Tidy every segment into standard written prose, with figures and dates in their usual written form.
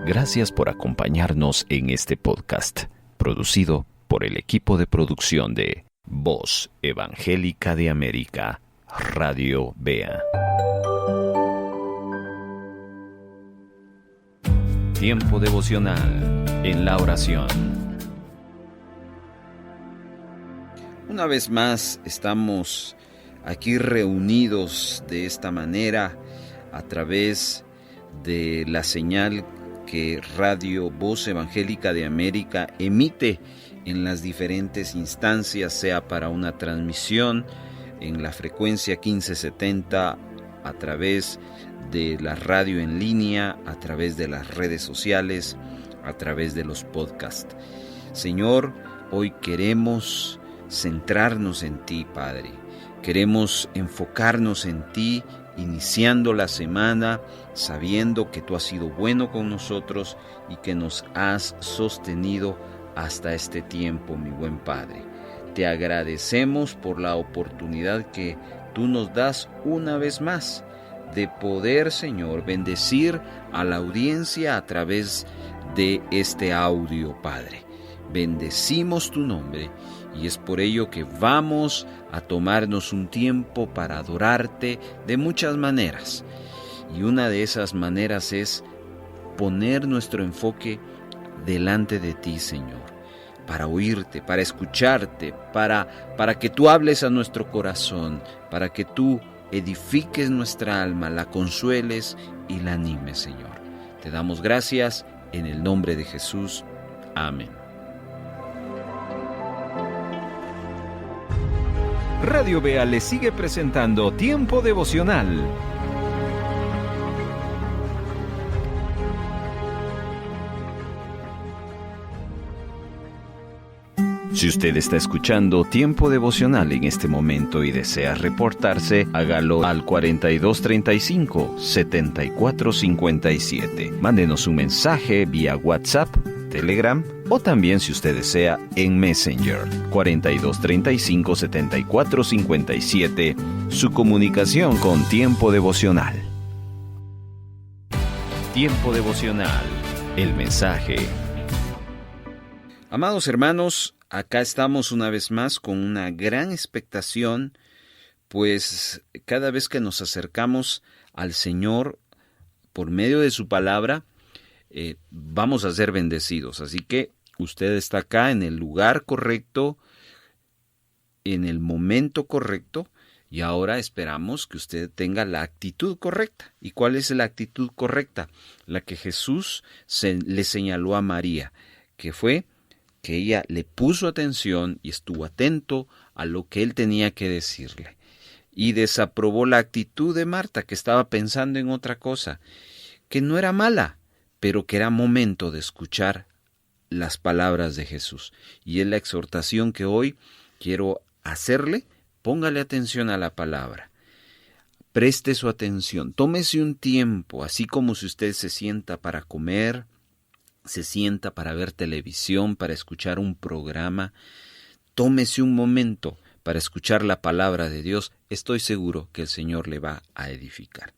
Gracias por acompañarnos en este podcast, producido por el equipo de producción de Voz Evangélica de América, Radio Bea. Tiempo devocional en la oración. Una vez más estamos aquí reunidos de esta manera a través de la señal que Radio Voz Evangélica de América emite en las diferentes instancias, sea para una transmisión en la frecuencia 1570, a través de la radio en línea, a través de las redes sociales, a través de los podcasts. Señor, hoy queremos centrarnos en ti, Padre. Queremos enfocarnos en ti, iniciando la semana, sabiendo que tú has sido bueno con nosotros y que nos has sostenido hasta este tiempo, mi buen Padre. Te agradecemos por la oportunidad que tú nos das una vez más de poder, Señor, bendecir a la audiencia a través de este audio, Padre. Bendecimos tu nombre y es por ello que vamos a tomarnos un tiempo para adorarte de muchas maneras. Y una de esas maneras es poner nuestro enfoque delante de ti, Señor, para oírte, para escucharte, para que tú hables a nuestro corazón, para que tú edifiques nuestra alma, la consueles y la animes, Señor. Te damos gracias en el nombre de Jesús. Amén. Radio Bea le sigue presentando Tiempo Devocional. Si usted está escuchando Tiempo Devocional en este momento y desea reportarse, hágalo al 4235-7457. Mándenos un mensaje vía WhatsApp, Telegram o también, si usted desea, en Messenger. 4235-7457. Su comunicación con Tiempo Devocional. Tiempo Devocional. El mensaje. Amados hermanos, acá estamos una vez más con una gran expectación, pues cada vez que nos acercamos al Señor por medio de su palabra, vamos a ser bendecidos. Así que usted está acá en el lugar correcto, en el momento correcto, y ahora esperamos que usted tenga la actitud correcta. ¿Y cuál es la actitud correcta? La que Jesús le señaló a María, que fue que ella le puso atención y estuvo atento a lo que él tenía que decirle. Y desaprobó la actitud de Marta, que estaba pensando en otra cosa, que no era mala, pero que era momento de escuchar las palabras de Jesús. Y es la exhortación que hoy quiero hacerle. Póngale atención a la palabra. Preste su atención. Tómese un tiempo, así como si usted se sienta para comer, se sienta para ver televisión, para escuchar un programa. Tómese un momento para escuchar la palabra de Dios. Estoy seguro que el Señor le va a edificar.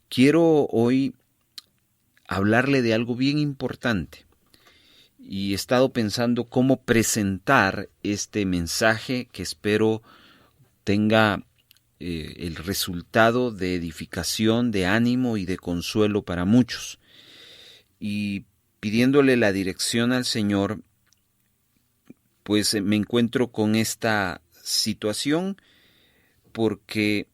Quiero hoy hablarle de algo bien importante y he estado pensando cómo presentar este mensaje que espero tenga el resultado de edificación, de ánimo y de consuelo para muchos. Y pidiéndole la dirección al Señor, pues me encuentro con esta situación porque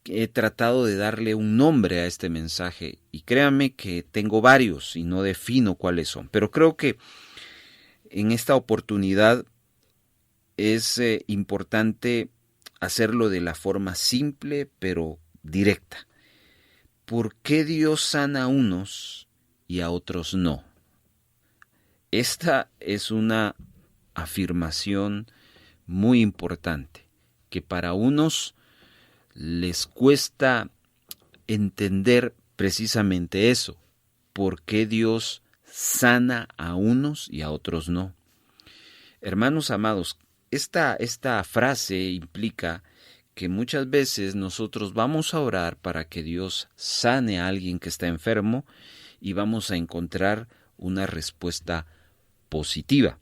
he tratado de darle un nombre a este mensaje y créanme que tengo varios y no defino cuáles son, pero creo que en esta oportunidad es importante hacerlo de la forma simple pero directa. ¿Por qué Dios sana a unos y a otros no? Esta es una afirmación muy importante, que para unos les cuesta entender precisamente eso. ¿Por qué Dios sana a unos y a otros no? Hermanos amados, esta frase implica que muchas veces nosotros vamos a orar para que Dios sane a alguien que está enfermo y vamos a encontrar una respuesta positiva.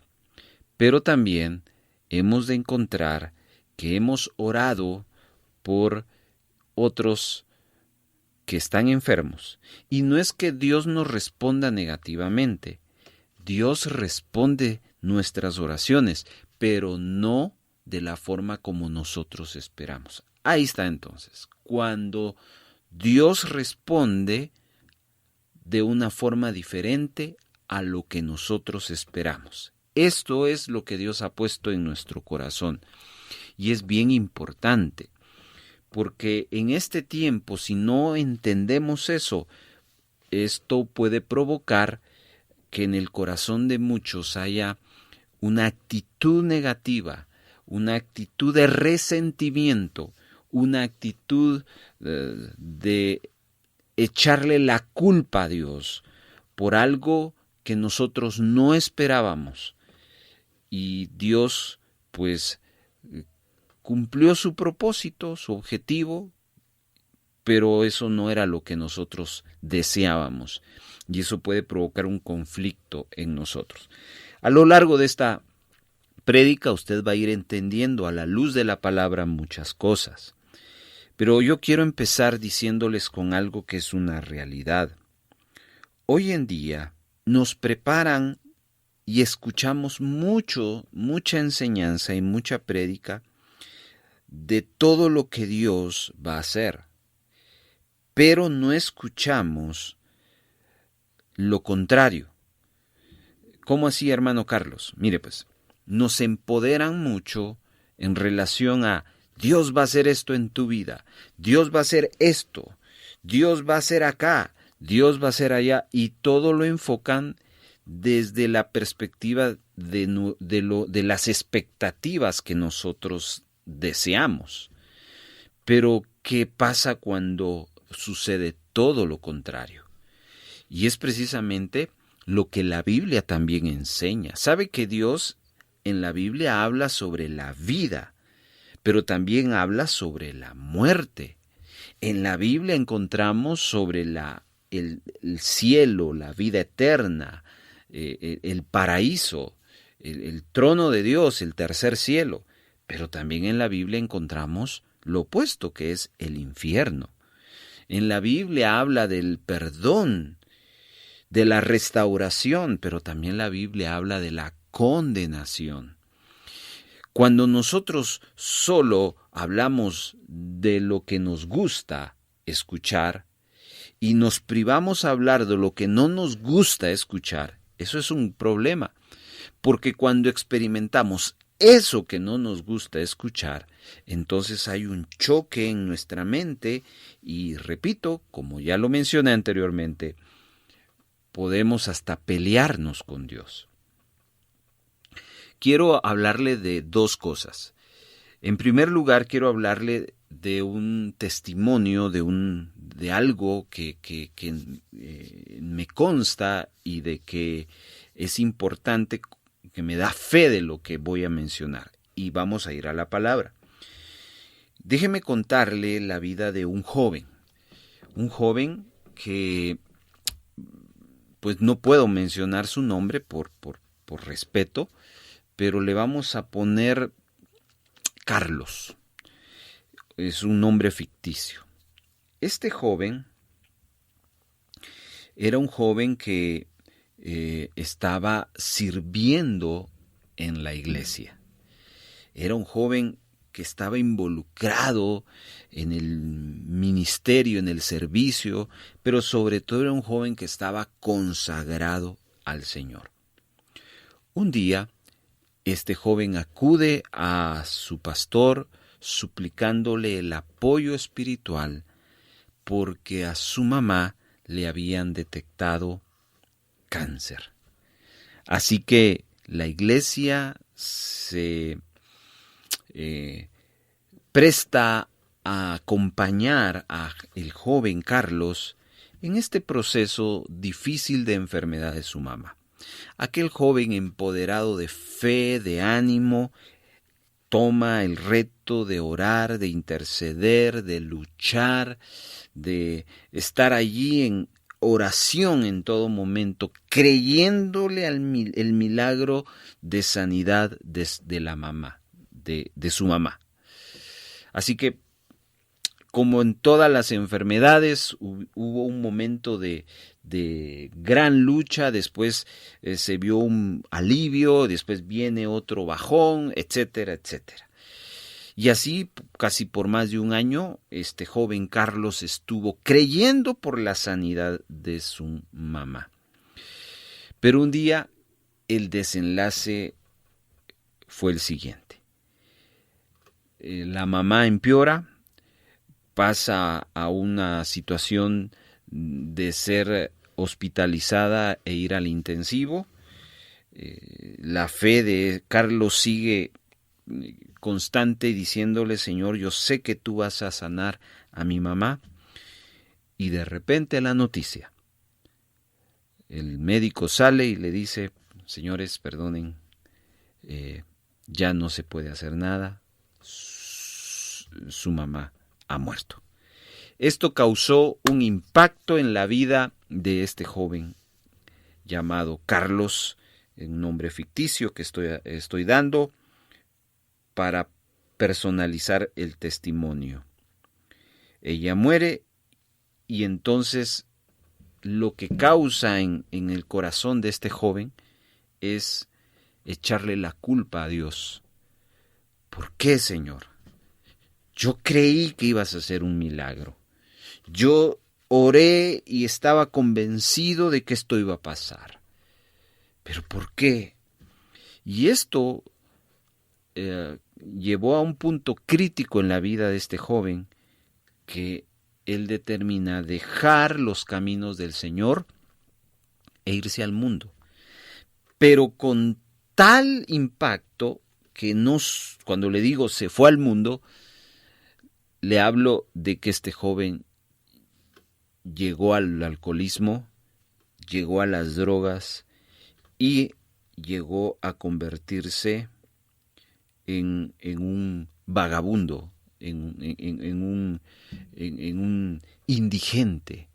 Pero también hemos de encontrar que hemos orado por otros que están enfermos. Y no es que Dios nos responda negativamente. Dios responde nuestras oraciones, pero no de la forma como nosotros esperamos. Ahí está entonces. Cuando Dios responde de una forma diferente a lo que nosotros esperamos. Esto es lo que Dios ha puesto en nuestro corazón. Y es bien importante, porque en este tiempo, si no entendemos eso, esto puede provocar que en el corazón de muchos haya una actitud negativa, una actitud de resentimiento, una actitud de echarle la culpa a Dios por algo que nosotros no esperábamos. Y Dios, pues, cumplió su propósito, su objetivo, pero eso no era lo que nosotros deseábamos. Y eso puede provocar un conflicto en nosotros. A lo largo de esta prédica usted va a ir entendiendo a la luz de la palabra muchas cosas. Pero yo quiero empezar diciéndoles con algo que es una realidad. Hoy en día nos preparan y escuchamos mucha enseñanza y mucha prédica de todo lo que Dios va a hacer. Pero no escuchamos lo contrario. ¿Cómo así, hermano Carlos? Mire pues, nos empoderan mucho en relación a Dios va a hacer esto en tu vida, Dios va a hacer esto, Dios va a hacer acá, Dios va a hacer allá, y todo lo enfocan desde la perspectiva de las expectativas que nosotros deseamos. Pero, ¿qué pasa cuando sucede todo lo contrario? Y es precisamente lo que la Biblia también enseña. ¿Sabe que Dios en la Biblia habla sobre la vida, pero también habla sobre la muerte? En la Biblia encontramos sobre el cielo, la vida eterna, el paraíso, el trono de Dios, el tercer cielo. Pero también en la Biblia encontramos lo opuesto, que es el infierno. En la Biblia habla del perdón, de la restauración, pero también la Biblia habla de la condenación. Cuando nosotros solo hablamos de lo que nos gusta escuchar y nos privamos a hablar de lo que no nos gusta escuchar, eso es un problema, porque cuando experimentamos eso que no nos gusta escuchar, entonces hay un choque en nuestra mente y, repito, como ya lo mencioné anteriormente, podemos hasta pelearnos con Dios. Quiero hablarle de dos cosas. En primer lugar, quiero hablarle de un testimonio, de algo que me consta y de que es importante, que me da fe de lo que voy a mencionar. Y vamos a ir a la palabra. Déjeme contarle la vida de un joven que pues no puedo mencionar su nombre por respeto, pero le vamos a poner Carlos. Es un nombre ficticio. Este joven era un joven que estaba sirviendo en la iglesia. Era un joven que estaba involucrado en el ministerio, en el servicio, pero sobre todo era un joven que estaba consagrado al Señor. Un día, este joven acude a su pastor suplicándole el apoyo espiritual porque a su mamá le habían detectado cáncer. Así que la iglesia se presta a acompañar a el joven Carlos en este proceso difícil de enfermedad de su mamá. Aquel joven empoderado de fe, de ánimo, toma el reto de orar, de interceder, de luchar, de estar allí en oración en todo momento, creyéndole el milagro de sanidad de la mamá, de su mamá. Así que, como en todas las enfermedades, hubo un momento de gran lucha, después se vio un alivio, después viene otro bajón, etcétera, etcétera. Y así, casi por más de un año, este joven Carlos estuvo creyendo por la sanidad de su mamá. Pero un día el desenlace fue el siguiente. La mamá empeora, pasa a una situación de ser hospitalizada e ir al intensivo. La fe de Carlos sigue constante diciéndole: Señor, yo sé que tú vas a sanar a mi mamá. Y de repente la noticia. El médico sale y le dice: señores, perdonen, ya no se puede hacer nada, su mamá ha muerto. Esto causó un impacto en la vida de este joven llamado Carlos, un nombre ficticio que estoy dando para personalizar el testimonio. Ella muere y entonces lo que causa en el corazón de este joven es echarle la culpa a Dios. ¿Por qué, Señor? Yo creí que ibas a hacer un milagro. Yo oré y estaba convencido de que esto iba a pasar. ¿Pero por qué? Y esto llevó a un punto crítico en la vida de este joven, que él determina dejar los caminos del Señor e irse al mundo. Pero con tal impacto que cuando le digo se fue al mundo, le hablo de que este joven llegó al alcoholismo, llegó a las drogas y llegó a convertirse en un vagabundo, en un indigente.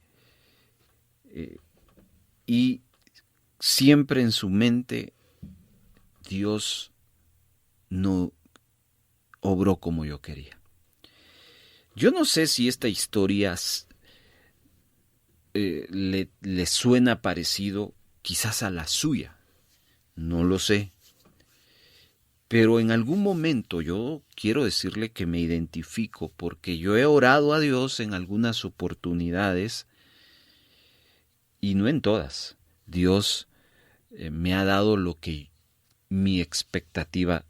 Y siempre en su mente, Dios no obró como yo quería. Yo no sé si esta historia le suena parecido quizás a la suya, no lo sé. Pero en algún momento yo quiero decirle que me identifico, porque yo he orado a Dios en algunas oportunidades y no en todas. Dios me ha dado lo que mi expectativa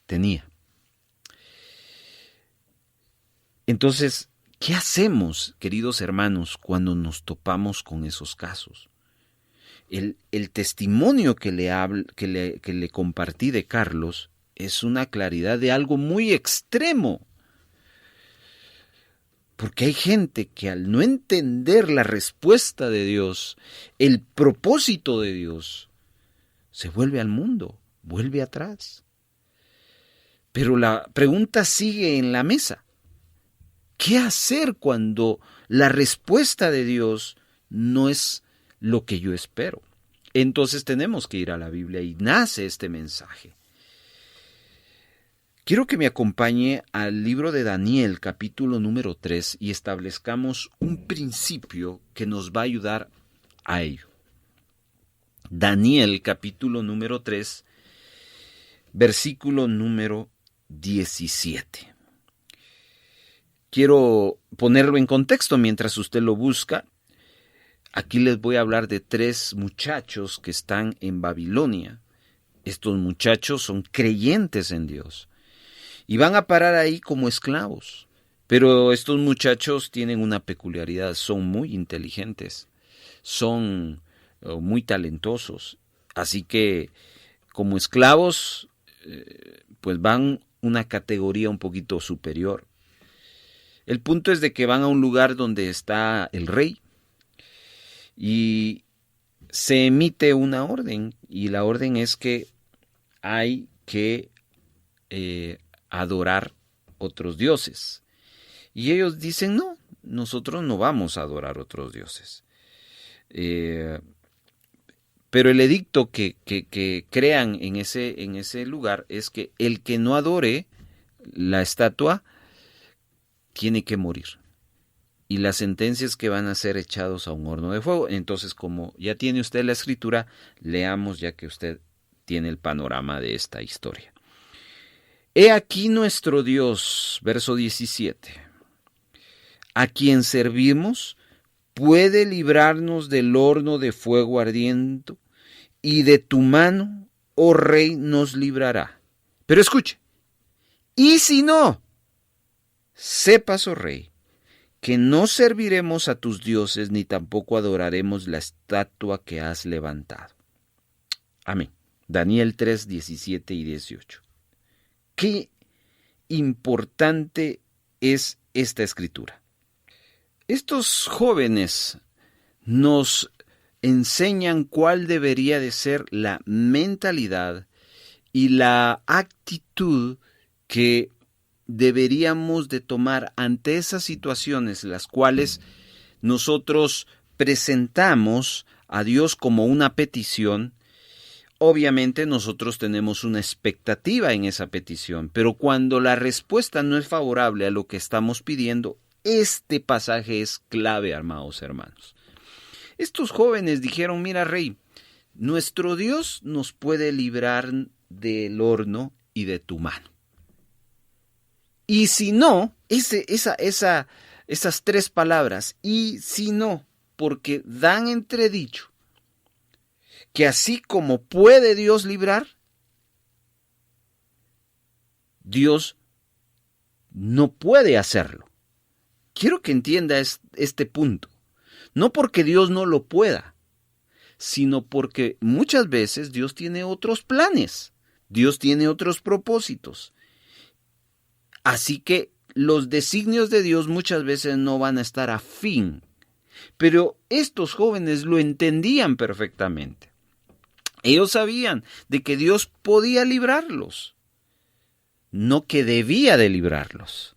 tenía. Entonces, ¿qué hacemos, queridos hermanos, cuando nos topamos con esos casos? El testimonio que le compartí de Carlos es una claridad de algo muy extremo. Porque hay gente que al no entender la respuesta de Dios, el propósito de Dios, se vuelve al mundo, vuelve atrás. Pero la pregunta sigue en la mesa. ¿Qué hacer cuando la respuesta de Dios no es lo que yo espero? Entonces tenemos que ir a la Biblia y nace este mensaje. Quiero que me acompañe al libro de Daniel, capítulo número 3, y establezcamos un principio que nos va a ayudar a ello. Daniel, capítulo número 3, versículo número 17. Quiero ponerlo en contexto mientras usted lo busca. Aquí les voy a hablar de 3 muchachos que están en Babilonia. Estos muchachos son creyentes en Dios y van a parar ahí como esclavos. Pero estos muchachos tienen una peculiaridad: son muy inteligentes, son muy talentosos. Así que como esclavos, pues van una categoría un poquito superior. El punto es de que van a un lugar donde está el rey, y se emite una orden, y la orden es que hay que adorar otros dioses. Y ellos dicen: no, nosotros no vamos a adorar otros dioses. Pero el edicto que crean en ese lugar es que el que no adore la estatua tiene que morir. Y la sentencia es que van a ser echados a un horno de fuego. Entonces, como ya tiene usted la escritura, leamos ya que usted tiene el panorama de esta historia. He aquí nuestro Dios, verso 17, a quien servimos, puede librarnos del horno de fuego ardiente, y de tu mano, oh rey, nos librará. Pero escuche, y si no, sepas, oh rey, que no serviremos a tus dioses, ni tampoco adoraremos la estatua que has levantado. Amén. Daniel 3, 17 y 18. Qué importante es esta escritura. Estos jóvenes nos enseñan cuál debería de ser la mentalidad y la actitud que deberíamos de tomar ante esas situaciones las cuales nosotros presentamos a Dios como una petición. Obviamente nosotros tenemos una expectativa en esa petición, pero cuando la respuesta no es favorable a lo que estamos pidiendo, este pasaje es clave, amados hermanos. Estos jóvenes dijeron, mira, rey, nuestro Dios nos puede librar del horno y de tu mano. Y si no, esas tres palabras, y si no, porque dan entredicho que así como puede Dios librar, Dios no puede hacerlo. Quiero que entienda este punto. No porque Dios no lo pueda, sino porque muchas veces Dios tiene otros planes, Dios tiene otros propósitos. Así que los designios de Dios muchas veces no van a estar afín. Pero estos jóvenes lo entendían perfectamente. Ellos sabían de que Dios podía librarlos, no que debía de librarlos.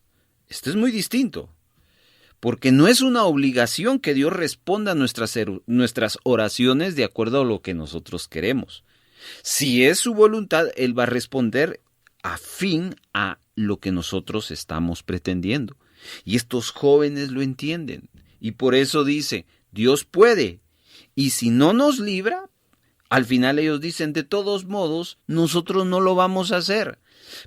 Esto es muy distinto, porque no es una obligación que Dios responda a nuestras oraciones de acuerdo a lo que nosotros queremos. Si es su voluntad, Él va a responder afín a lo que nosotros estamos pretendiendo. Y estos jóvenes lo entienden. Y por eso dice, Dios puede. Y si no nos libra, al final ellos dicen, de todos modos, nosotros no lo vamos a hacer.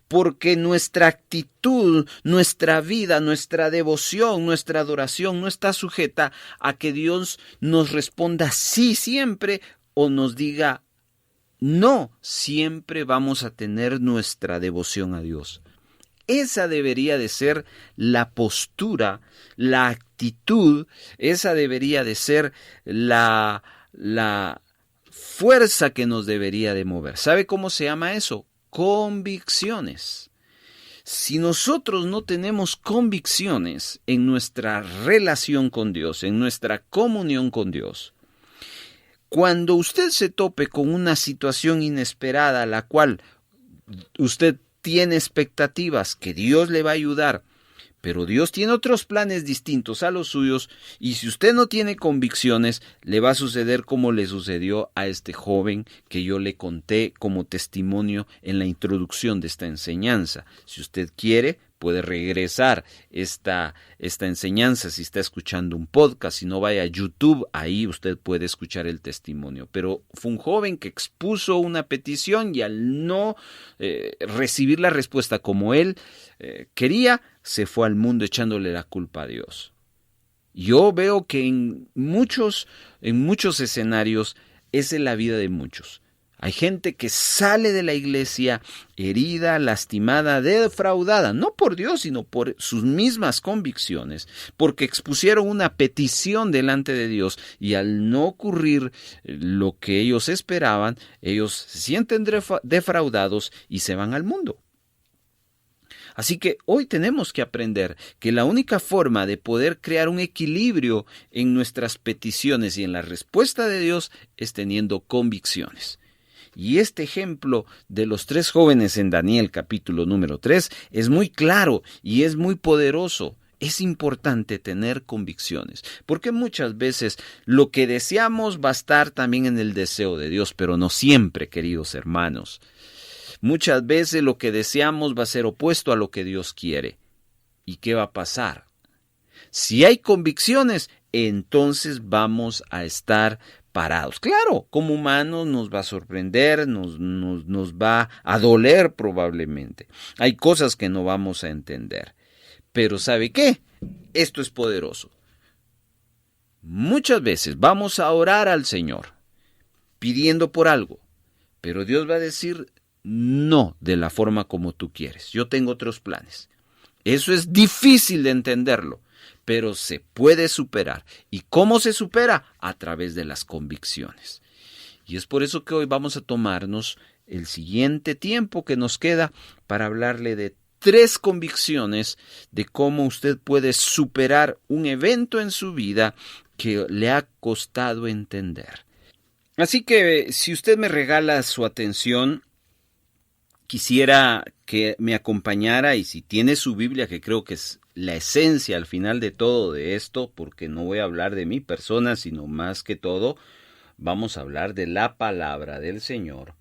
Porque nuestra actitud, nuestra vida, nuestra devoción, nuestra adoración no está sujeta a que Dios nos responda sí siempre o nos diga no. Siempre vamos a tener nuestra devoción a Dios. Esa debería de ser la postura, la actitud, esa debería de ser la fuerza que nos debería de mover. ¿Sabe cómo se llama eso? Convicciones. Si nosotros no tenemos convicciones en nuestra relación con Dios, en nuestra comunión con Dios, cuando usted se tope con una situación inesperada, la cual usted tiene expectativas que Dios le va a ayudar, pero Dios tiene otros planes distintos a los suyos, y si usted no tiene convicciones, le va a suceder como le sucedió a este joven que yo le conté como testimonio en la introducción de esta enseñanza. Si usted quiere, puede regresar esta enseñanza si está escuchando un podcast. Si no, vaya a YouTube, ahí usted puede escuchar el testimonio. Pero fue un joven que expuso una petición y al no recibir la respuesta como él quería, se fue al mundo echándole la culpa a Dios. Yo veo que en muchos escenarios esa es la vida de muchos. Hay gente que sale de la iglesia herida, lastimada, defraudada, no por Dios, sino por sus mismas convicciones, porque expusieron una petición delante de Dios y al no ocurrir lo que ellos esperaban, ellos se sienten defraudados y se van al mundo. Así que hoy tenemos que aprender que la única forma de poder crear un equilibrio en nuestras peticiones y en la respuesta de Dios es teniendo convicciones. Y este ejemplo de los tres jóvenes en Daniel capítulo número 3 es muy claro y es muy poderoso. es importante tener convicciones, porque muchas veces lo que deseamos va a estar también en el deseo de Dios, pero no siempre, queridos hermanos. Muchas veces lo que deseamos va a ser opuesto a lo que Dios quiere. ¿Y qué va a pasar? Si hay convicciones, entonces vamos a estar parados. Claro, como humanos nos va a sorprender, nos va a doler probablemente. Hay cosas que no vamos a entender. Pero ¿sabe qué? Esto es poderoso. Muchas veces vamos a orar al Señor pidiendo por algo, pero Dios va a decir no de la forma como tú quieres. Yo tengo otros planes. Eso es difícil de entenderlo, pero se puede superar. ¿Y cómo se supera? A través de las convicciones. Y es por eso que hoy vamos a tomarnos el siguiente tiempo que nos queda para hablarle de 3 convicciones de cómo usted puede superar un evento en su vida que le ha costado entender. Así que si usted me regala su atención, quisiera que me acompañara, y si tiene su Biblia, que creo que es la esencia al final de todo de esto, porque no voy a hablar de mi persona, sino más que todo, vamos a hablar de la palabra del Señor.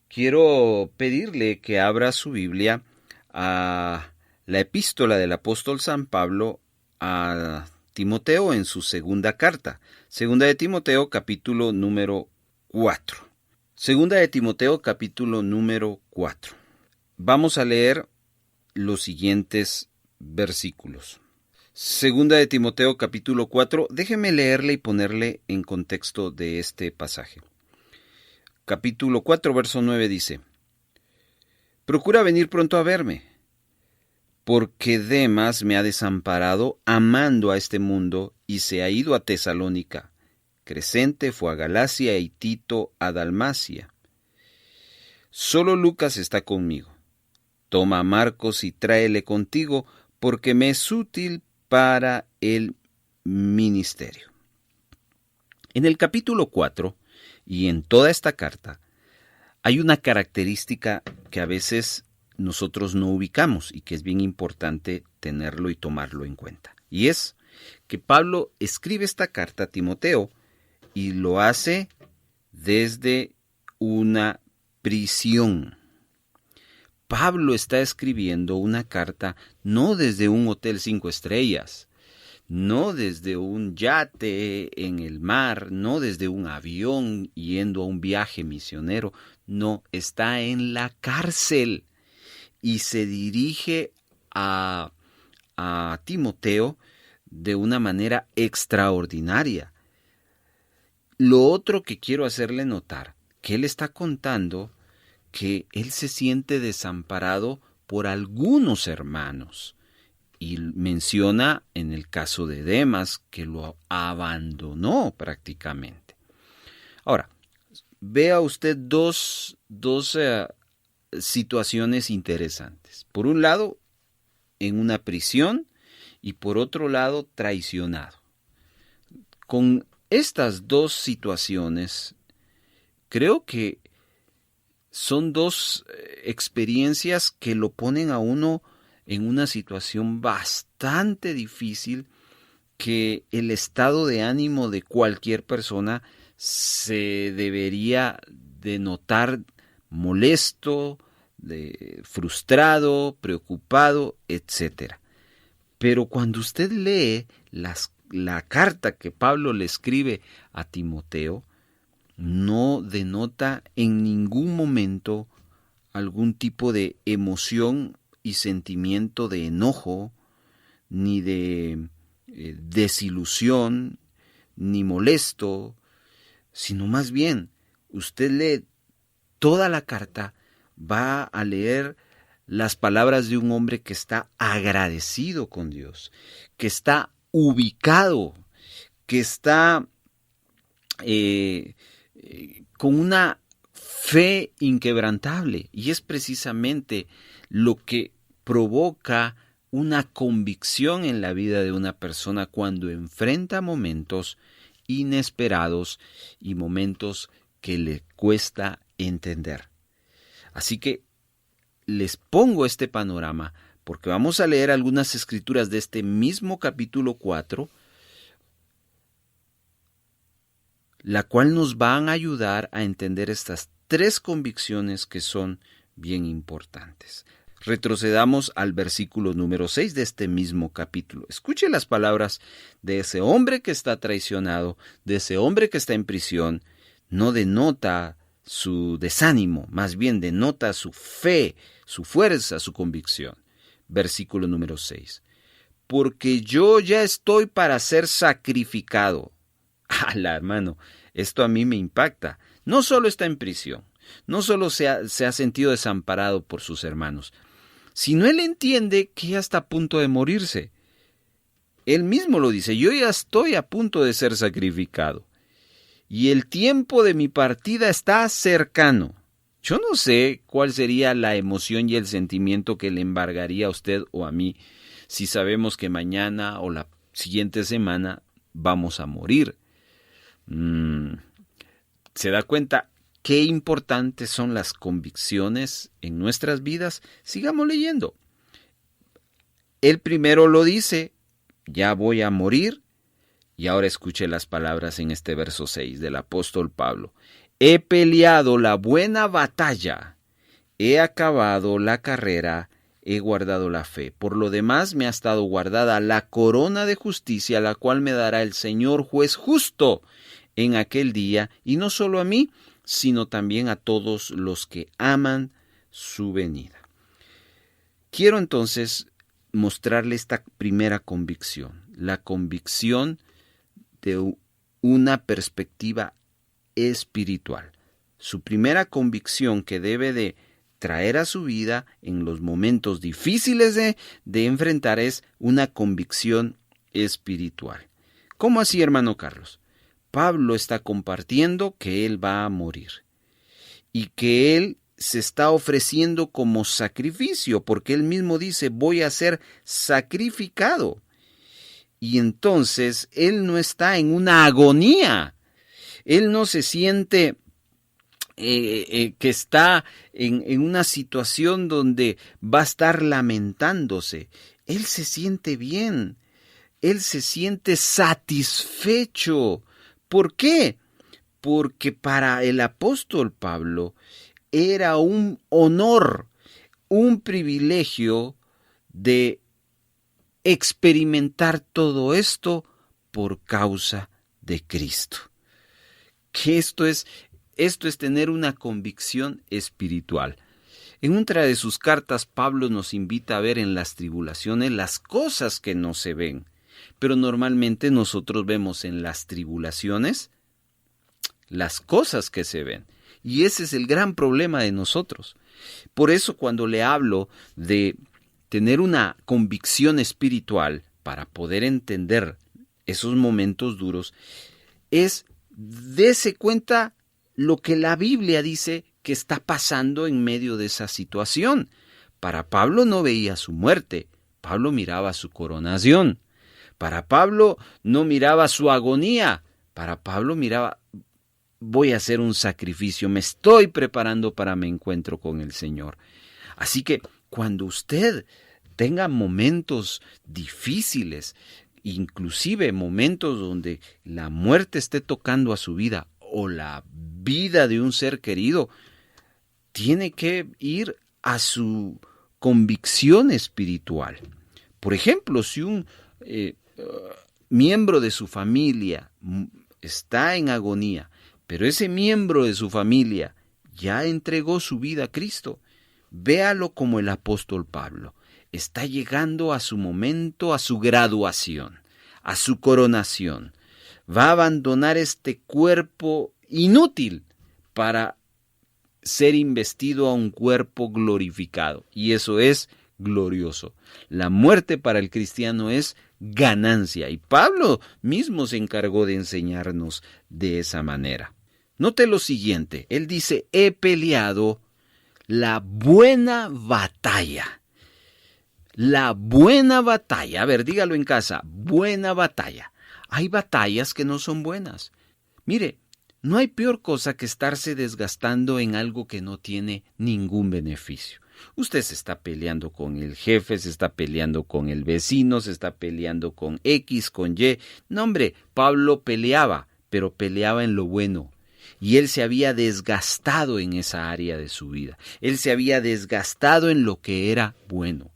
Quiero pedirle que abra su Biblia a la epístola del apóstol San Pablo a Timoteo en su segunda carta. Segunda de Timoteo, capítulo número 4. Segunda de Timoteo, capítulo número 4. Vamos a leer los siguientes versículos. Segunda de Timoteo, capítulo 4. Déjeme leerle y ponerle en contexto de este pasaje. Capítulo 4, verso 9 dice: Procura venir pronto a verme, porque Demas me ha desamparado amando a este mundo y se ha ido a Tesalónica. Crescente fue a Galacia y Tito a Dalmacia. Solo Lucas está conmigo. Toma a Marcos y tráele contigo, porque me es útil para el ministerio. En el capítulo 4 y en toda esta carta hay una característica que a veces nosotros no ubicamos y que es bien importante tenerlo y tomarlo en cuenta. Y es que Pablo escribe esta carta a Timoteo y lo hace desde una prisión. Pablo está escribiendo una carta no desde un hotel 5 estrellas, no desde un yate en el mar, no desde un avión yendo a un viaje misionero, no, está en la cárcel y se dirige a Timoteo de una manera extraordinaria. Lo otro que quiero hacerle notar, que él está contando que él se siente desamparado por algunos hermanos. Y menciona en el caso de Demas que lo abandonó prácticamente. Ahora, vea usted dos situaciones interesantes. Por un lado, en una prisión y por otro lado, traicionado. Con estas dos situaciones, creo que son dos experiencias que lo ponen a uno en una situación bastante difícil, que el estado de ánimo de cualquier persona se debería de notar molesto, frustrado, preocupado, etc. Pero cuando usted lee la carta que Pablo le escribe a Timoteo, no denota en ningún momento algún tipo de emoción y sentimiento de enojo, ni de desilusión, ni molesto, sino más bien, usted lee toda la carta, va a leer las palabras de un hombre que está agradecido con Dios, que está ubicado, que está con una fe inquebrantable, y es precisamente lo que provoca una convicción en la vida de una persona cuando enfrenta momentos inesperados y momentos que le cuesta entender. Así que les pongo este panorama porque vamos a leer algunas escrituras de este mismo capítulo 4, la cual nos van a ayudar a entender estas 3 convicciones que son bien importantes. Retrocedamos al versículo número 6 de este mismo capítulo. Escuche las palabras de ese hombre que está traicionado, de ese hombre que está en prisión. No denota su desánimo, más bien denota su fe, su fuerza, su convicción. Versículo número 6. Porque yo ya estoy para ser sacrificado. ¡Hala, hermano! Esto a mí me impacta. No solo está en prisión, no solo se ha sentido desamparado por sus hermanos, sino él entiende que ya está a punto de morirse. Él mismo lo dice, yo ya estoy a punto de ser sacrificado. Y el tiempo de mi partida está cercano. Yo no sé cuál sería la emoción y el sentimiento que le embargaría a usted o a mí si sabemos que mañana o la siguiente semana vamos a morir. ¿Se da cuenta qué importantes son las convicciones en nuestras vidas? Sigamos leyendo. Él primero lo dice, ya voy a morir. Y ahora escuche las palabras en este verso 6 del apóstol Pablo. He peleado la buena batalla, he acabado la carrera, he guardado la fe. Por lo demás me ha estado guardada la corona de justicia, la cual me dará el Señor juez justo en aquel día, y no solo a mí, sino también a todos los que aman su venida. Quiero entonces mostrarle esta primera convicción, la convicción de una perspectiva espiritual. Su primera convicción que debe de traer a su vida en los momentos difíciles de enfrentar es una convicción espiritual. ¿Cómo así, hermano Carlos? Pablo está compartiendo que él va a morir y que él se está ofreciendo como sacrificio, porque él mismo dice, voy a ser sacrificado. Y entonces él no está en una agonía, él no se siente que está en una situación donde va a estar lamentándose. Él se siente bien, él se siente satisfecho. ¿Por qué? Porque para el apóstol Pablo era un honor, un privilegio de experimentar todo esto por causa de Cristo. Que esto es tener una convicción espiritual. En otra de sus cartas, Pablo nos invita a ver en las tribulaciones las cosas que no se ven. Pero normalmente nosotros vemos en las tribulaciones las cosas que se ven. Y ese es el gran problema de nosotros. Por eso cuando le hablo de tener una convicción espiritual para poder entender esos momentos duros, es dése cuenta lo que la Biblia dice que está pasando en medio de esa situación. Para Pablo no veía su muerte, Pablo miraba su coronación. Para Pablo no miraba su agonía, para Pablo miraba, voy a hacer un sacrificio, me estoy preparando para mi encuentro con el Señor. Así que cuando usted tenga momentos difíciles, inclusive momentos donde la muerte esté tocando a su vida o la vida de un ser querido, tiene que ir a su convicción espiritual. Por ejemplo, si un miembro de su familia está en agonía, pero ese miembro de su familia ya entregó su vida a Cristo, véalo como el apóstol Pablo. Está llegando a su momento, a su graduación, a su coronación. Va a abandonar este cuerpo inútil para ser investido a un cuerpo glorificado. Y eso es glorioso. La muerte para el cristiano es ganancia. Y Pablo mismo se encargó de enseñarnos de esa manera. Note lo siguiente. Él dice, he peleado la buena batalla. La buena batalla. A ver, dígalo en casa. Buena batalla. Hay batallas que no son buenas. Mire, no hay peor cosa que estarse desgastando en algo que no tiene ningún beneficio. Usted se está peleando con el jefe, se está peleando con el vecino, se está peleando con X, con Y. No, hombre, Pablo peleaba, pero peleaba en lo bueno. Y él se había desgastado en esa área de su vida. Él se había desgastado en lo que era bueno.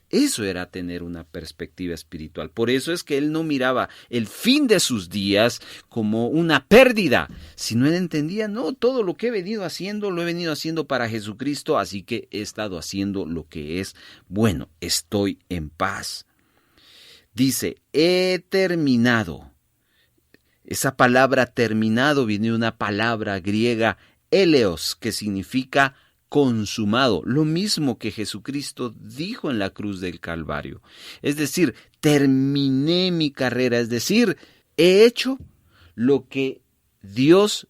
Eso era tener una perspectiva espiritual. Por eso es que él no miraba el fin de sus días como una pérdida, sino él entendía, no, todo lo que he venido haciendo, lo he venido haciendo para Jesucristo, así que he estado haciendo lo que es bueno, estoy en paz. Dice, he terminado. Esa palabra terminado viene de una palabra griega, eleos, que significa consumado, lo mismo que Jesucristo dijo en la cruz del Calvario. Es decir, terminé mi carrera, es decir, he hecho lo que Dios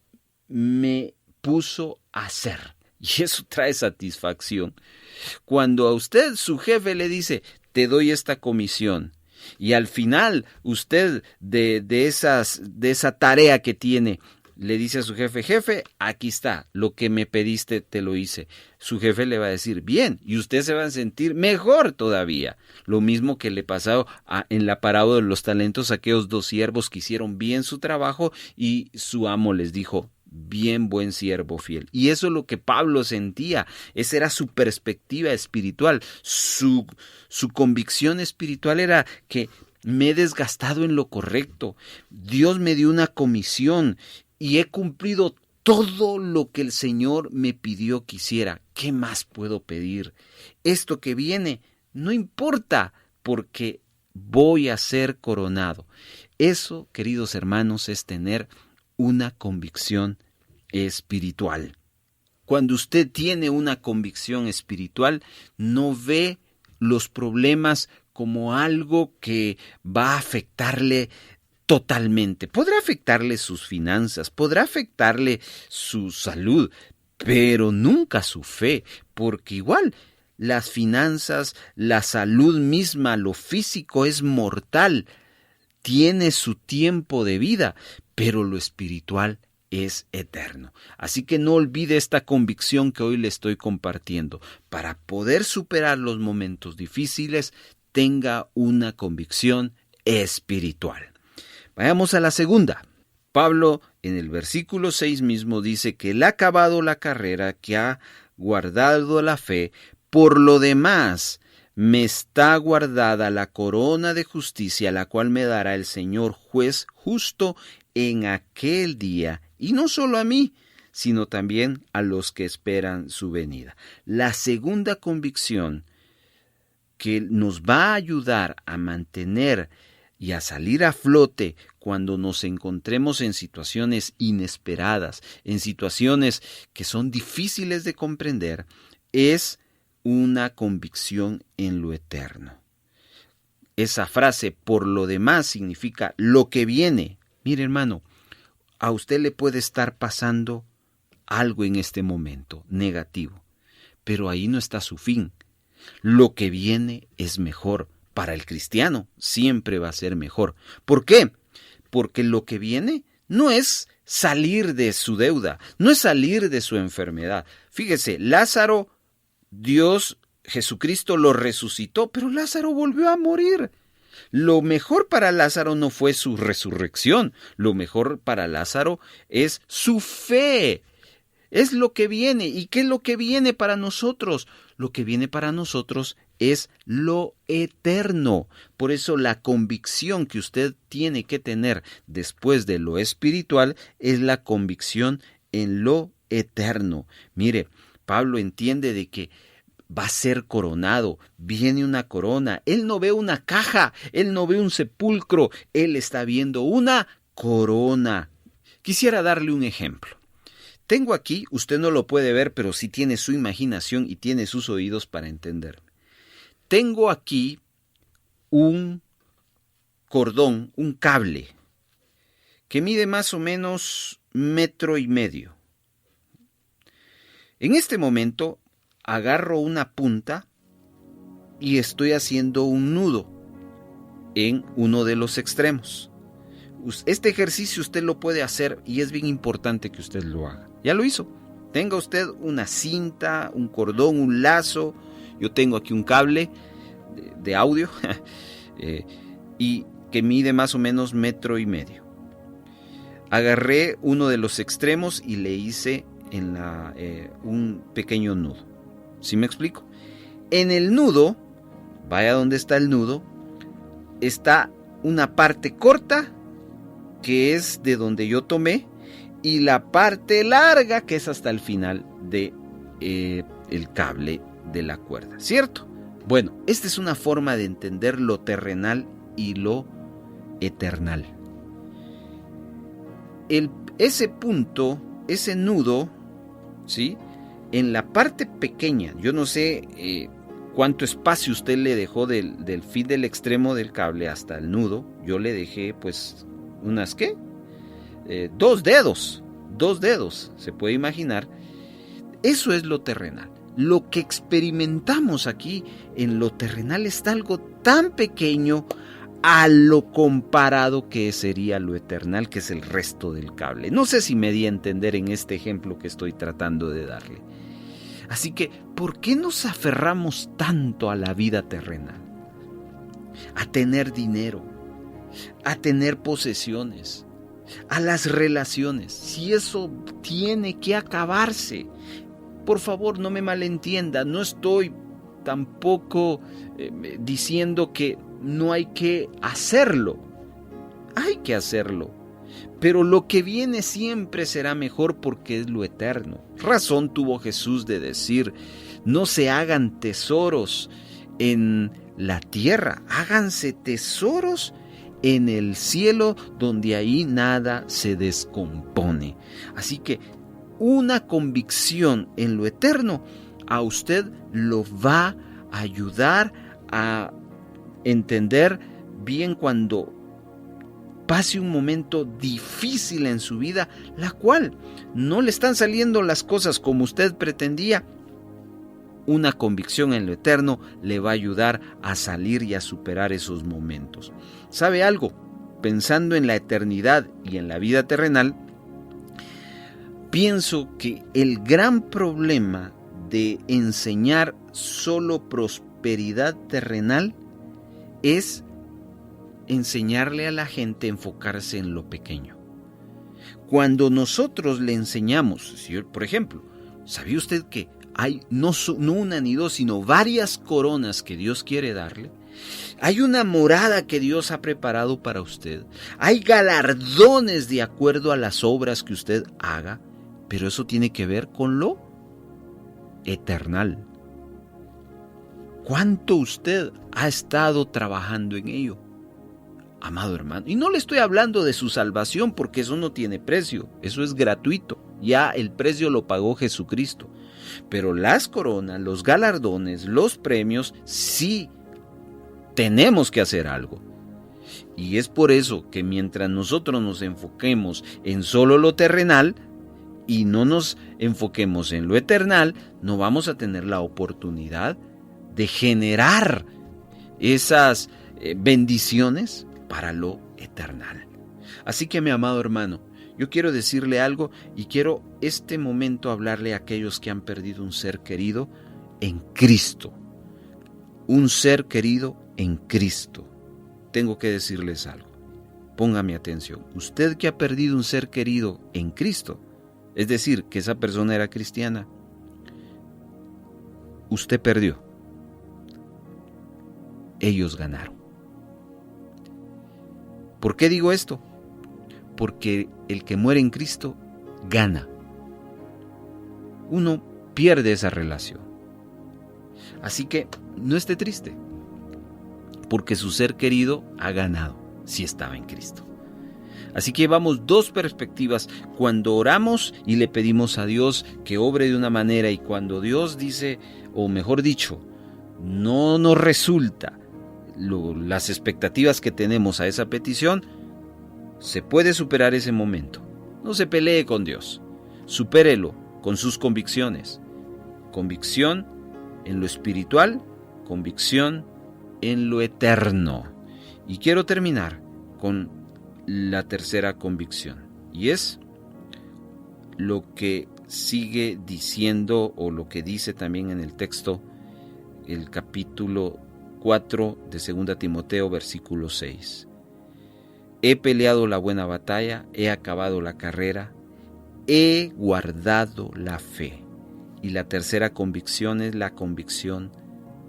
me puso a hacer. Y eso trae satisfacción. Cuando a usted, su jefe, le dice, te doy esta comisión, y al final usted de esa tarea que tiene, le dice a su jefe, jefe, aquí está, lo que me pediste te lo hice. Su jefe le va a decir, bien, y usted se va a sentir mejor todavía. Lo mismo que le pasó en la parábola de los talentos a aquellos 2 siervos que hicieron bien su trabajo y su amo les dijo, bien, buen siervo fiel. Y eso es lo que Pablo sentía, esa era su perspectiva espiritual, su convicción espiritual era que me he desgastado en lo correcto, Dios me dio una comisión y he cumplido todo lo que el Señor me pidió que hiciera. ¿Qué más puedo pedir? Esto que viene no importa porque voy a ser coronado. Eso, queridos hermanos, es tener una convicción espiritual. Cuando usted tiene una convicción espiritual, no ve los problemas como algo que va a afectarle totalmente. Podrá afectarle sus finanzas, podrá afectarle su salud, pero nunca su fe, porque igual las finanzas, la salud misma, lo físico es mortal, tiene su tiempo de vida, pero lo espiritual es eterno. Así que no olvide esta convicción que hoy le estoy compartiendo. Para poder superar los momentos difíciles, tenga una convicción espiritual. Vayamos a la segunda. Pablo en el versículo 6 mismo dice que él ha acabado la carrera, que ha guardado la fe. Por lo demás, me está guardada la corona de justicia, la cual me dará el Señor juez justo en aquel día. Y no solo a mí, sino también a los que esperan su venida. La segunda convicción que nos va a ayudar a mantener y a salir a flote cuando nos encontremos en situaciones inesperadas, en situaciones que son difíciles de comprender, es una convicción en lo eterno. Esa frase, por lo demás, significa lo que viene. Mire, hermano, a usted le puede estar pasando algo en este momento negativo, pero ahí no está su fin. Lo que viene es mejor. Para el cristiano siempre va a ser mejor. ¿Por qué? Porque lo que viene no es salir de su deuda, no es salir de su enfermedad. Fíjese, Lázaro, Dios, Jesucristo lo resucitó, pero Lázaro volvió a morir. Lo mejor para Lázaro no fue su resurrección, lo mejor para Lázaro es su fe. Es lo que viene. ¿Y qué es lo que viene para nosotros? Lo que viene para nosotros es lo eterno. Por eso la convicción que usted tiene que tener después de lo espiritual es la convicción en lo eterno. Mire, Pablo entiende de que va a ser coronado, viene una corona. Él no ve una caja, él no ve un sepulcro, él está viendo una corona. Quisiera darle un ejemplo. Tengo aquí, usted no lo puede ver, pero sí tiene su imaginación y tiene sus oídos para entenderme. Tengo aquí un cordón, un cable, que mide más o menos 1,5 metros. En este momento agarro una punta y estoy haciendo un nudo en uno de los extremos. Este ejercicio usted lo puede hacer y es bien importante que usted lo haga. Ya lo hizo. Tenga usted una cinta, un cordón, un lazo. Yo tengo aquí un cable de audio y que mide más o menos 1,5 metros. Agarré uno de los extremos y le hice un pequeño nudo. ¿Sí me explico? En el nudo, vaya donde está el nudo, está una parte corta, que es de donde yo tomé, y la parte larga, que es hasta el final de el cable de la cuerda, ¿cierto? Bueno, esta es una forma de entender lo terrenal y lo eternal. Ese punto, ese nudo, ¿sí? En la parte pequeña, yo no sé cuánto espacio usted le dejó del fin del extremo del cable hasta el nudo. Yo le dejé pues unas, ¿qué? 2 dedos, se puede imaginar. Eso es lo terrenal. Lo que experimentamos aquí en lo terrenal está algo tan pequeño a lo comparado que sería lo eternal, que es el resto del cable. No sé si me di a entender en este ejemplo que estoy tratando de darle. Así que, ¿por qué nos aferramos tanto a la vida terrenal? A tener dinero, a tener posesiones, a las relaciones. Si eso tiene que acabarse. Por favor, no me malentienda, no estoy tampoco diciendo que no hay que hacerlo. Hay que hacerlo. Pero lo que viene siempre será mejor porque es lo eterno. Razón tuvo Jesús de decir, no se hagan tesoros en la tierra, háganse tesoros en el cielo, donde ahí nada se descompone. Así que una convicción en lo eterno a usted lo va a ayudar a entender bien cuando pase un momento difícil en su vida, la cual no le están saliendo las cosas como usted pretendía. Una convicción en lo eterno le va a ayudar a salir y a superar esos momentos. ¿Sabe algo? Pensando en la eternidad y en la vida terrenal, pienso que el gran problema de enseñar solo prosperidad terrenal es enseñarle a la gente a enfocarse en lo pequeño. Cuando nosotros le enseñamos, por ejemplo, ¿sabía usted que hay no una ni dos, sino varias coronas que Dios quiere darle? Hay una morada que Dios ha preparado para usted. Hay galardones de acuerdo a las obras que usted haga, pero eso tiene que ver con lo eternal. ¿Cuánto usted ha estado trabajando en ello, amado hermano? Y no le estoy hablando de su salvación, porque eso no tiene precio, eso es gratuito. Ya el precio lo pagó Jesucristo. Pero las coronas, los galardones, los premios, sí tenemos que hacer algo. Y es por eso que mientras nosotros nos enfoquemos en solo lo terrenal y no nos enfoquemos en lo eternal, no vamos a tener la oportunidad de generar esas bendiciones para lo eternal. Así que, mi amado hermano, yo quiero decirle algo y quiero este momento hablarle a aquellos que han perdido un ser querido en Cristo. Un ser querido en Cristo. Tengo que decirles algo. Póngame atención. Usted que ha perdido un ser querido en Cristo, es decir, que esa persona era cristiana, usted perdió. Ellos ganaron. ¿Por qué digo esto? Porque el que muere en Cristo gana. Uno pierde esa relación. Así que no esté triste, porque su ser querido ha ganado si estaba en Cristo. Así que llevamos dos perspectivas: cuando oramos y le pedimos a Dios que obre de una manera, y cuando Dios dice, o mejor dicho, no nos resulta las expectativas que tenemos a esa petición, se puede superar ese momento. No se pelee con Dios, supérelo con sus convicciones. Convicción en lo espiritual, convicción en lo eterno. Y quiero terminar con la tercera convicción, y es lo que sigue diciendo, o lo que dice también en el texto, el capítulo 4 de 2 Timoteo, versículo 6. He peleado la buena batalla, he acabado la carrera, he guardado la fe. Y la tercera convicción es la convicción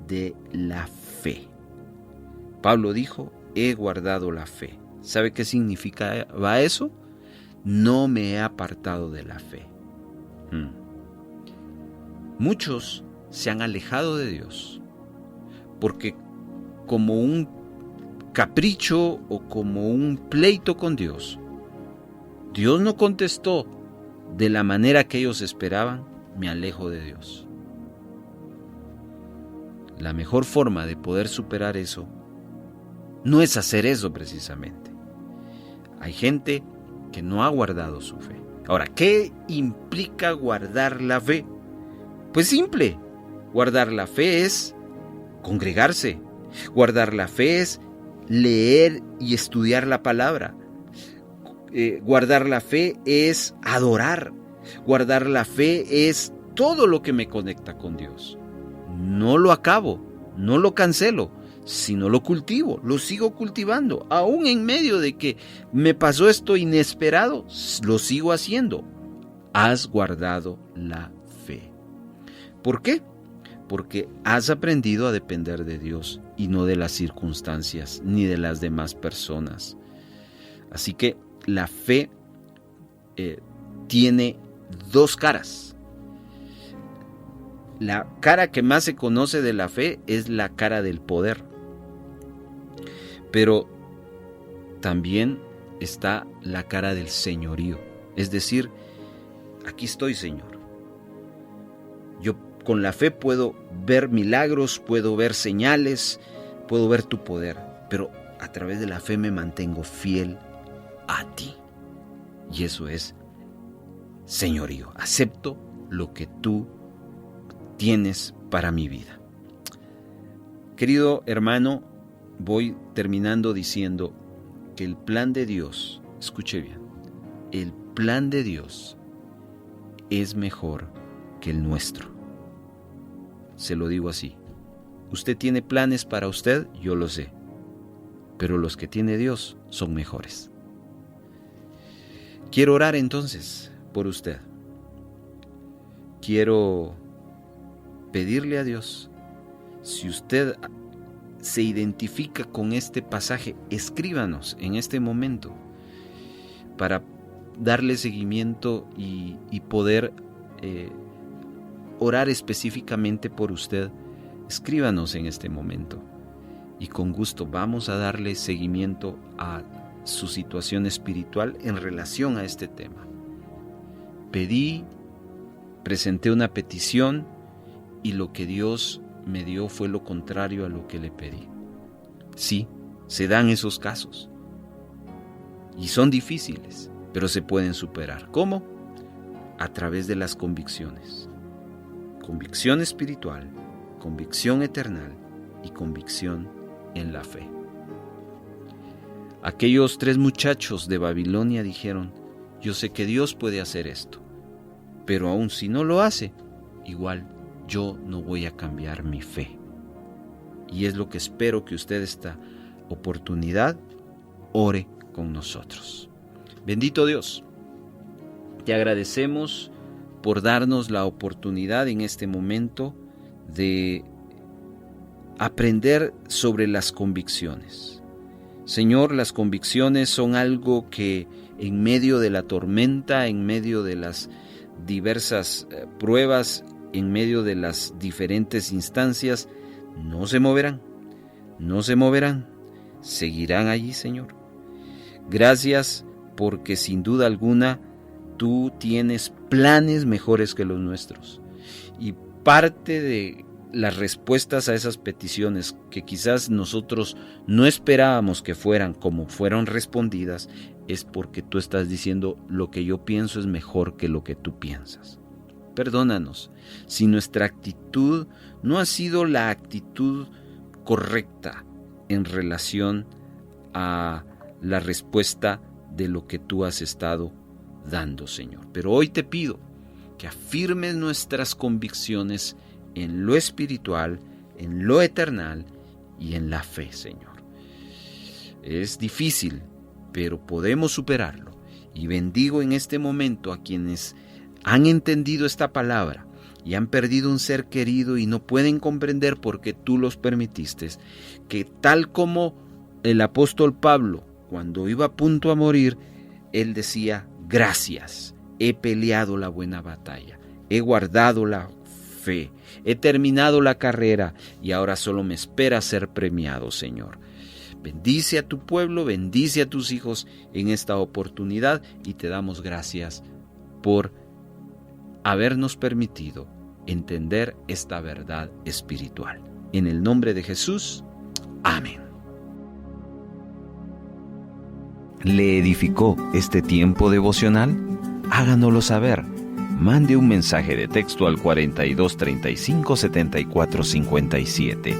de la fe. Pablo dijo, he guardado la fe. ¿Sabe qué significaba eso? No me he apartado de la fe. Muchos se han alejado de Dios porque como un capricho o como un pleito con Dios, Dios no contestó de la manera que ellos esperaban, me alejo de Dios. La mejor forma de poder superar eso no es hacer eso precisamente. Hay gente que no ha guardado su fe. Ahora, ¿qué implica guardar la fe? Pues simple, guardar la fe es congregarse, guardar la fe es leer y estudiar la palabra, guardar la fe es adorar, guardar la fe es todo lo que me conecta con Dios. No lo acabo, no lo cancelo, sino lo cultivo, lo sigo cultivando. Aún en medio de que me pasó esto inesperado, lo sigo haciendo. Has guardado la fe. ¿Por qué? Porque has aprendido a depender de Dios y no de las circunstancias ni de las demás personas. Así que la fe tiene dos caras. La cara que más se conoce de la fe es la cara del poder. Pero también está la cara del señorío. Es decir, aquí estoy, Señor. Yo con la fe puedo ver milagros, puedo ver señales, puedo ver tu poder. Pero a través de la fe me mantengo fiel a ti. Y eso es señorío. Acepto lo que tú tienes para mi vida. Querido hermano, voy terminando diciendo que el plan de Dios, escuche bien, el plan de Dios es mejor que el nuestro. Se lo digo así. Usted tiene planes para usted, yo lo sé, pero los que tiene Dios son mejores. Quiero orar entonces por usted. Quiero pedirle a Dios, si usted se identifica con este pasaje, escríbanos en este momento para darle seguimiento y poder orar específicamente por usted. Escríbanos en este momento y con gusto vamos a darle seguimiento a su situación espiritual en relación a este tema. Presenté una petición y lo que Dios me dio fue lo contrario a lo que le pedí. Sí, se dan esos casos y son difíciles, pero se pueden superar. ¿Cómo? A través de las convicciones. Convicción espiritual, convicción eternal y convicción en la fe. Aquellos 3 muchachos de Babilonia dijeron, yo sé que Dios puede hacer esto, pero aun si no lo hace, igual yo no voy a cambiar mi fe. Y es lo que espero que usted esta oportunidad ore con nosotros. Bendito Dios, te agradecemos por darnos la oportunidad en este momento de aprender sobre las convicciones. Señor, las convicciones son algo que en medio de la tormenta, en medio de las diversas pruebas, en medio de las diferentes instancias, no se moverán, seguirán allí, Señor. Gracias porque sin duda alguna tú tienes planes mejores que los nuestros. Y parte de las respuestas a esas peticiones que quizás nosotros no esperábamos que fueran como fueron respondidas, es porque tú estás diciendo lo que yo pienso es mejor que lo que tú piensas. Perdónanos si nuestra actitud no ha sido la actitud correcta en relación a la respuesta de lo que tú has estado dando, Señor. Pero hoy te pido que afirmes nuestras convicciones en lo espiritual, en lo eternal y en la fe, Señor. Es difícil, pero podemos superarlo. Y bendigo en este momento a quienes han entendido esta palabra y han perdido un ser querido y no pueden comprender por qué tú los permitiste, que tal como el apóstol Pablo, cuando iba a punto a morir, él decía: gracias, he peleado la buena batalla, he guardado la fe, he terminado la carrera y ahora solo me espera ser premiado, Señor. Bendice a tu pueblo, bendice a tus hijos en esta oportunidad y te damos gracias por habernos permitido entender esta verdad espiritual. En el nombre de Jesús, amén. ¿Le edificó este tiempo devocional? Háganoslo saber. Mande un mensaje de texto al 42 35 74 57.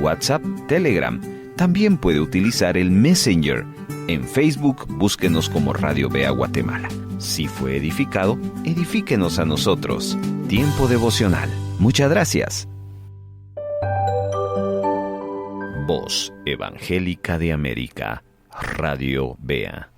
WhatsApp, Telegram. También puede utilizar el Messenger. En Facebook, búsquenos como Radio Bea Guatemala. Si fue edificado, edifíquenos a nosotros. Tiempo devocional. Muchas gracias. Voz Evangélica de América. Radio Bea.